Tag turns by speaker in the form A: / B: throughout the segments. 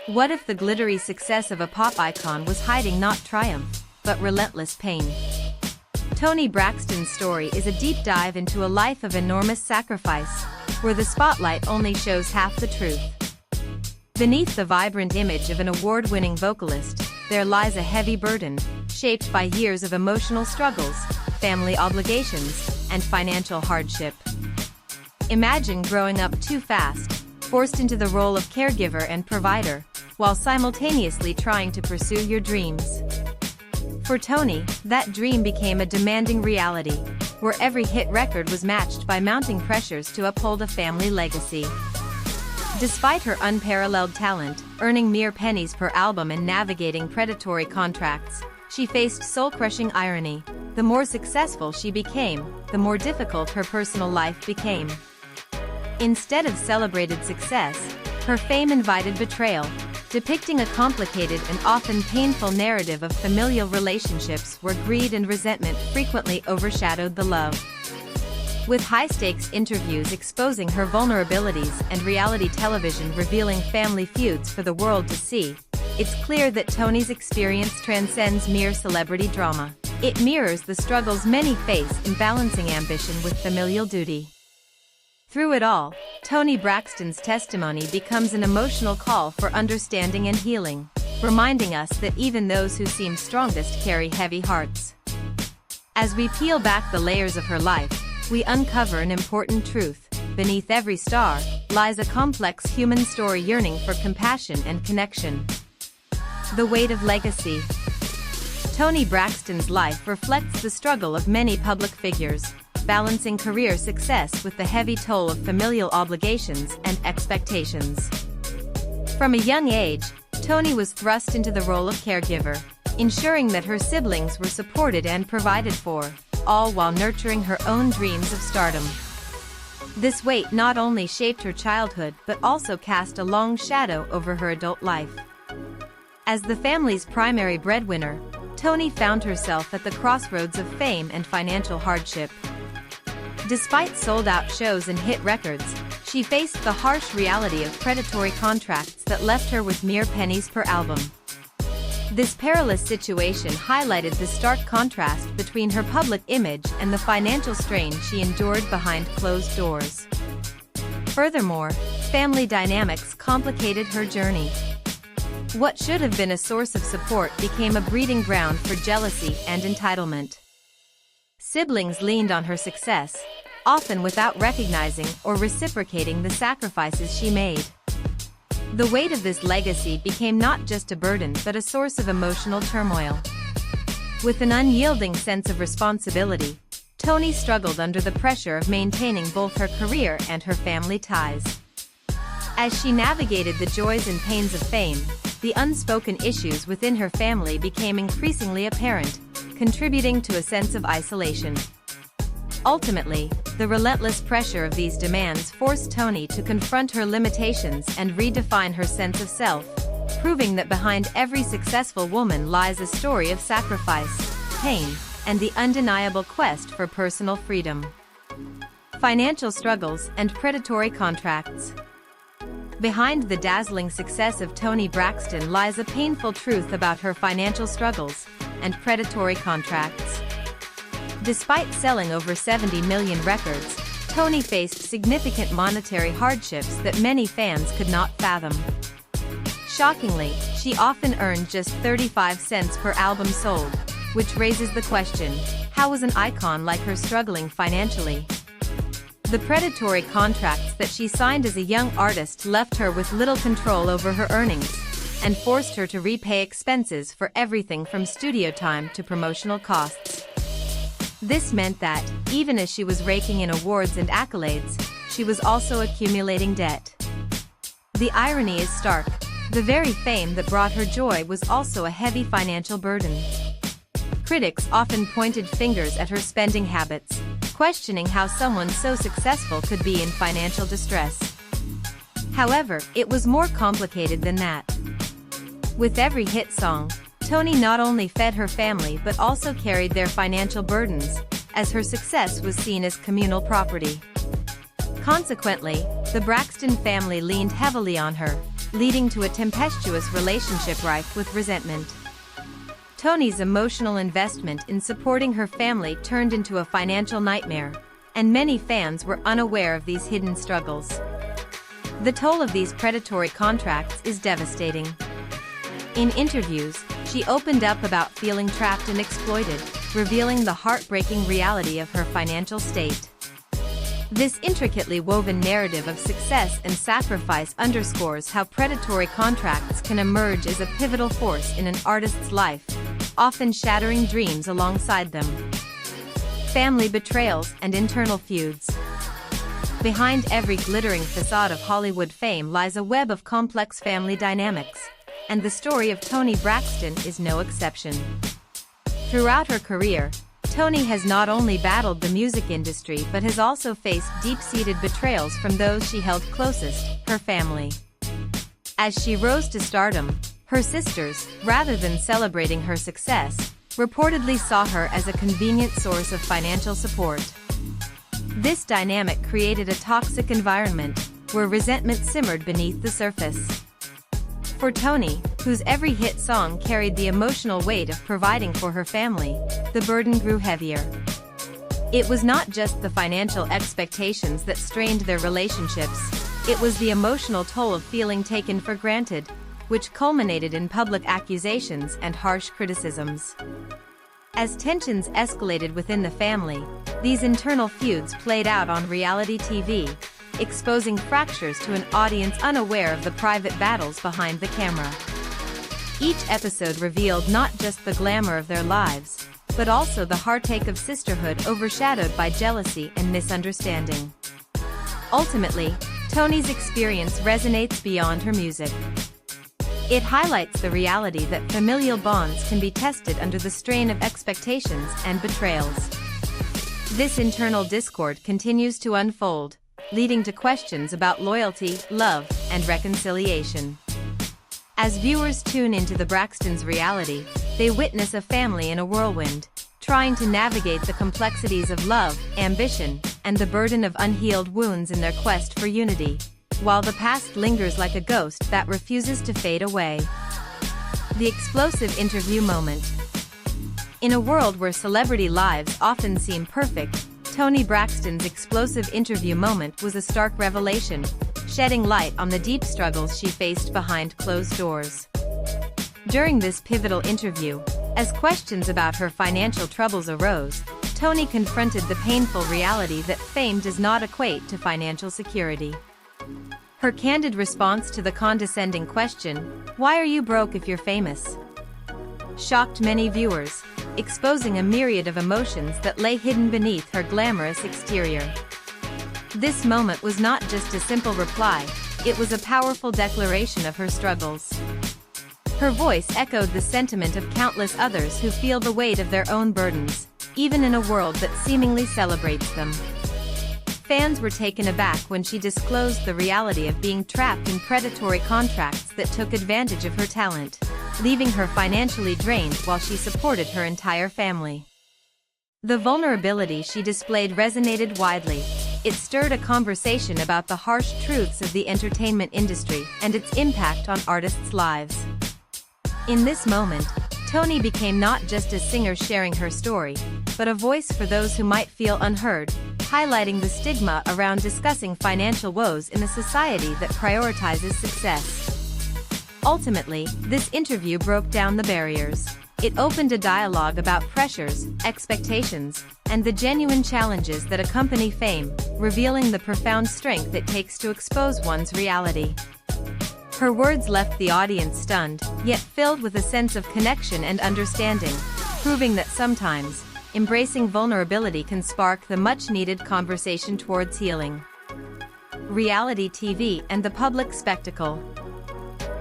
A: What if the glittery success of a pop icon was hiding not triumph, but relentless pain? Toni Braxton's story is a deep dive into a life of enormous sacrifice, where the spotlight only shows half the truth. Beneath the vibrant image of an award-winning vocalist, there lies a heavy burden, shaped by years of emotional struggles, family obligations, and financial hardship. Imagine growing up too fast, forced into the role of caregiver and provider, while simultaneously trying to pursue your dreams. For Toni, that dream became a demanding reality, where every hit record was matched by mounting pressures to uphold a family legacy. Despite her unparalleled talent, earning mere pennies per album and navigating predatory contracts, she faced soul-crushing irony. The more successful she became, the more difficult her personal life became. Instead of celebrated success, her fame invited betrayal, depicting a complicated and often painful narrative of familial relationships where greed and resentment frequently overshadowed the love. With high-stakes interviews exposing her vulnerabilities and reality television revealing family feuds for the world to see, it's clear that Toni's experience transcends mere celebrity drama. It mirrors the struggles many face in balancing ambition with familial duty. Through it all, Toni Braxton's testimony becomes an emotional call for understanding and healing, reminding us that even those who seem strongest carry heavy hearts. As we peel back the layers of her life, we uncover an important truth. Beneath every star lies a complex human story yearning for compassion and connection. The weight of legacy. Toni Braxton's life reflects the struggle of many public figures, balancing career success with the heavy toll of familial obligations and expectations. From a young age, Toni was thrust into the role of caregiver, ensuring that her siblings were supported and provided for, all while nurturing her own dreams of stardom. This weight not only shaped her childhood but also cast a long shadow over her adult life. As the family's primary breadwinner, Toni found herself at the crossroads of fame and financial hardship. Despite sold-out shows and hit records, she faced the harsh reality of predatory contracts that left her with mere pennies per album. This perilous situation highlighted the stark contrast between her public image and the financial strain she endured behind closed doors. Furthermore, family dynamics complicated her journey. What should have been a source of support became a breeding ground for jealousy and entitlement. Siblings leaned on her success, often without recognizing or reciprocating the sacrifices she made. The weight of this legacy became not just a burden but a source of emotional turmoil. With an unyielding sense of responsibility, Toni struggled under the pressure of maintaining both her career and her family ties. As she navigated the joys and pains of fame, the unspoken issues within her family became increasingly apparent, contributing to a sense of isolation. Ultimately, the relentless pressure of these demands forced Toni to confront her limitations and redefine her sense of self, proving that behind every successful woman lies a story of sacrifice, pain, and the undeniable quest for personal freedom. Financial struggles and predatory contracts. Behind the dazzling success of Toni Braxton lies a painful truth about her financial struggles and predatory contracts. Despite selling over 70 million records, Toni faced significant monetary hardships that many fans could not fathom. Shockingly, she often earned just 35 cents per album sold, which raises the question, how was an icon like her struggling financially? The predatory contracts that she signed as a young artist left her with little control over her earnings, and forced her to repay expenses for everything from studio time to promotional costs. This meant that, even as she was raking in awards and accolades, she was also accumulating debt. The irony is stark. The very fame that brought her joy was also a heavy financial burden. Critics often pointed fingers at her spending habits, questioning how someone so successful could be in financial distress. However, it was more complicated than that. With every hit song, Toni not only fed her family but also carried their financial burdens, as her success was seen as communal property. Consequently, the Braxton family leaned heavily on her, leading to a tempestuous relationship rife with resentment. Toni's emotional investment in supporting her family turned into a financial nightmare, and many fans were unaware of these hidden struggles. The toll of these predatory contracts is devastating. In interviews, she opened up about feeling trapped and exploited, revealing the heartbreaking reality of her financial state. This intricately woven narrative of success and sacrifice underscores how predatory contracts can emerge as a pivotal force in an artist's life, often shattering dreams alongside them. Family betrayals and internal feuds. Behind every glittering facade of Hollywood fame lies a web of complex family dynamics, and the story of Toni Braxton is no exception. Throughout her career, Toni has not only battled the music industry but has also faced deep-seated betrayals from those she held closest, her family. As she rose to stardom, her sisters, rather than celebrating her success, reportedly saw her as a convenient source of financial support. This dynamic created a toxic environment, where resentment simmered beneath the surface. For Toni, whose every hit song carried the emotional weight of providing for her family, the burden grew heavier. It was not just the financial expectations that strained their relationships, it was the emotional toll of feeling taken for granted, which culminated in public accusations and harsh criticisms. As tensions escalated within the family, these internal feuds played out on reality TV, exposing fractures to an audience unaware of the private battles behind the camera. Each episode revealed not just the glamour of their lives, but also the heartache of sisterhood overshadowed by jealousy and misunderstanding. Ultimately, Toni's experience resonates beyond her music. It highlights the reality that familial bonds can be tested under the strain of expectations and betrayals. This internal discord continues to unfold, leading to questions about loyalty, love, and reconciliation. As viewers tune into the Braxtons' reality, they witness a family in a whirlwind, trying to navigate the complexities of love, ambition, and the burden of unhealed wounds in their quest for unity, while the past lingers like a ghost that refuses to fade away. The explosive interview moment. In a world where celebrity lives often seem perfect, Toni Braxton's explosive interview moment was a stark revelation, shedding light on the deep struggles she faced behind closed doors. During this pivotal interview, as questions about her financial troubles arose, Toni confronted the painful reality that fame does not equate to financial security. Her candid response to the condescending question, "Why are you broke if you're famous?" shocked many viewers, exposing a myriad of emotions that lay hidden beneath her glamorous exterior. This moment was not just a simple reply, it was a powerful declaration of her struggles. Her voice echoed the sentiment of countless others who feel the weight of their own burdens, even in a world that seemingly celebrates them. Fans were taken aback when she disclosed the reality of being trapped in predatory contracts that took advantage of her talent, leaving her financially drained while she supported her entire family. The vulnerability she displayed resonated widely. It stirred a conversation about the harsh truths of the entertainment industry and its impact on artists' lives. In this moment, Toni became not just a singer sharing her story, but a voice for those who might feel unheard, highlighting the stigma around discussing financial woes in a society that prioritizes success. Ultimately, this interview broke down the barriers. It opened a dialogue about pressures, expectations, and the genuine challenges that accompany fame, revealing the profound strength it takes to expose one's reality. Her words left the audience stunned, yet filled with a sense of connection and understanding, proving that sometimes, embracing vulnerability can spark the much-needed conversation towards healing. Reality TV and the public spectacle.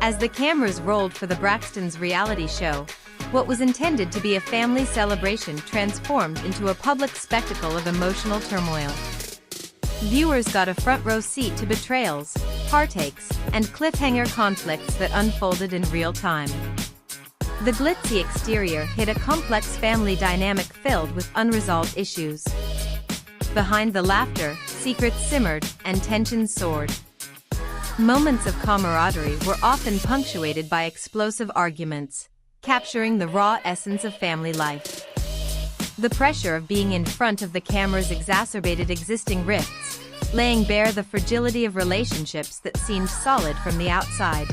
A: As the cameras rolled for the Braxtons' reality show, what was intended to be a family celebration transformed into a public spectacle of emotional turmoil. Viewers got a front-row seat to betrayals, heartaches, and cliffhanger conflicts that unfolded in real time. The glitzy exterior hid a complex family dynamic filled with unresolved issues. Behind the laughter, secrets simmered, and tensions soared. Moments of camaraderie were often punctuated by explosive arguments, capturing the raw essence of family life. The pressure of being in front of the cameras exacerbated existing rifts, laying bare the fragility of relationships that seemed solid from the outside.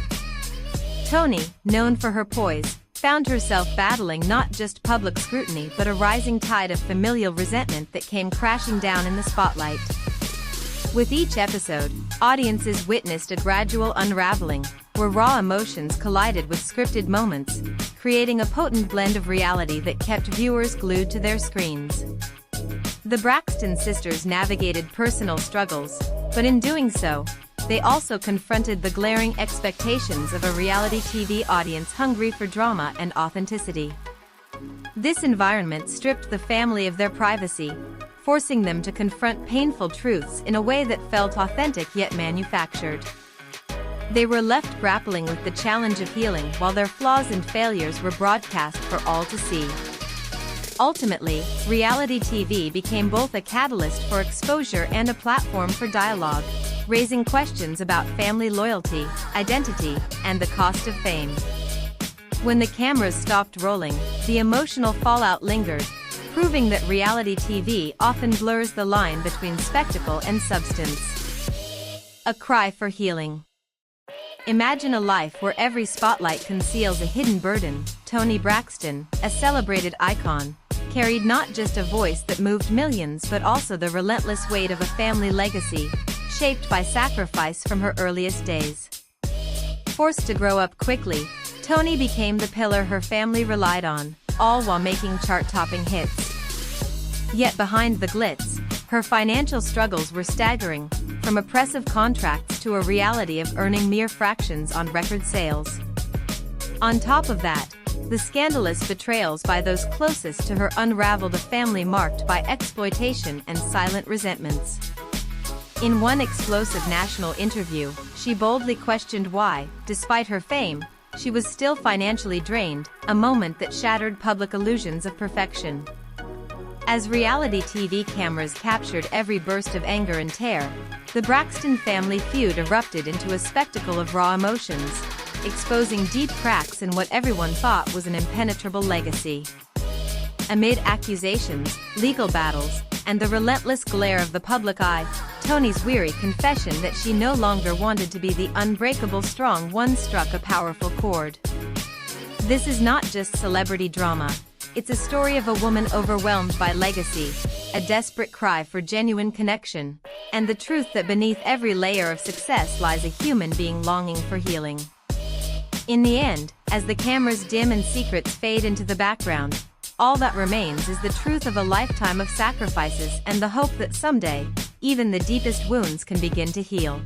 A: Toni, known for her poise, found herself battling not just public scrutiny but a rising tide of familial resentment that came crashing down in the spotlight. With each episode, audiences witnessed a gradual unraveling, where raw emotions collided with scripted moments, creating a potent blend of reality that kept viewers glued to their screens. The Braxton sisters navigated personal struggles, but in doing so, they also confronted the glaring expectations of a reality TV audience hungry for drama and authenticity. This environment stripped the family of their privacy, forcing them to confront painful truths in a way that felt authentic yet manufactured. They were left grappling with the challenge of healing while their flaws and failures were broadcast for all to see. Ultimately, reality TV became both a catalyst for exposure and a platform for dialogue, raising questions about family loyalty, identity, and the cost of fame. When the cameras stopped rolling, the emotional fallout lingered, proving that reality TV often blurs the line between spectacle and substance. A cry for healing. Imagine a life where every spotlight conceals a hidden burden. Toni Braxton, a celebrated icon, carried not just a voice that moved millions but also the relentless weight of a family legacy, shaped by sacrifice from her earliest days. Forced to grow up quickly, Toni became the pillar her family relied on, all while making chart-topping hits. Yet behind the glitz, her financial struggles were staggering, from oppressive contracts to a reality of earning mere fractions on record sales. On top of that, the scandalous betrayals by those closest to her unraveled a family marked by exploitation and silent resentments. In one explosive national interview, she boldly questioned why, despite her fame, she was still financially drained, a moment that shattered public illusions of perfection. As reality TV cameras captured every burst of anger and tear, the Braxton family feud erupted into a spectacle of raw emotions, exposing deep cracks in what everyone thought was an impenetrable legacy. Amid accusations, legal battles, and the relentless glare of the public eye, Toni's weary confession that she no longer wanted to be the unbreakable strong one struck a powerful chord. This is not just celebrity drama. It's a story of a woman overwhelmed by legacy, a desperate cry for genuine connection, and the truth that beneath every layer of success lies a human being longing for healing. In the end, as the cameras dim and secrets fade into the background, all that remains is the truth of a lifetime of sacrifices and the hope that someday, even the deepest wounds can begin to heal.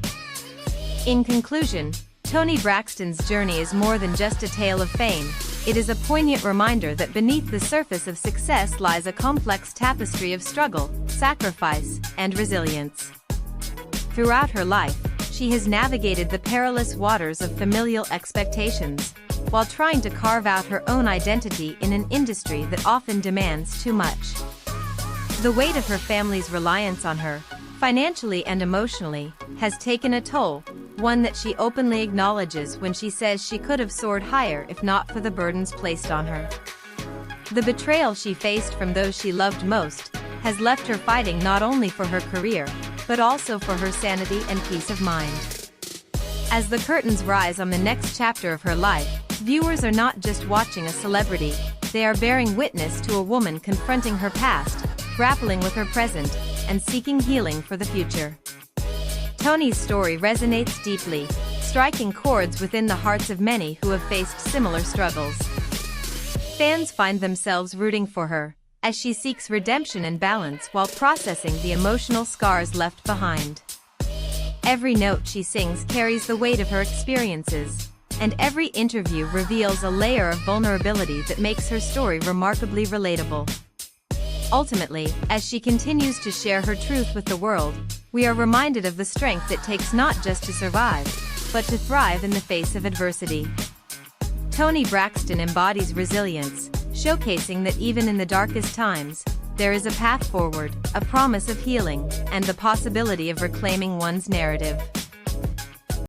A: In conclusion, Toni Braxton's journey is more than just a tale of fame. It is a poignant reminder that beneath the surface of success lies a complex tapestry of struggle, sacrifice, and resilience. Throughout her life, she has navigated the perilous waters of familial expectations, while trying to carve out her own identity in an industry that often demands too much. The weight of her family's reliance on her, financially and emotionally, has taken a toll, one that she openly acknowledges when she says she could have soared higher if not for the burdens placed on her. The betrayal she faced from those she loved most has left her fighting not only for her career, but also for her sanity and peace of mind. As the curtains rise on the next chapter of her life, viewers are not just watching a celebrity, they are bearing witness to a woman confronting her past, grappling with her present, and seeking healing for the future. Toni's story resonates deeply, striking chords within the hearts of many who have faced similar struggles. Fans find themselves rooting for her, as she seeks redemption and balance while processing the emotional scars left behind. Every note she sings carries the weight of her experiences, and every interview reveals a layer of vulnerability that makes her story remarkably relatable. Ultimately, as she continues to share her truth with the world, we are reminded of the strength it takes not just to survive, but to thrive in the face of adversity. Toni Braxton embodies resilience, showcasing that even in the darkest times, there is a path forward, a promise of healing, and the possibility of reclaiming one's narrative.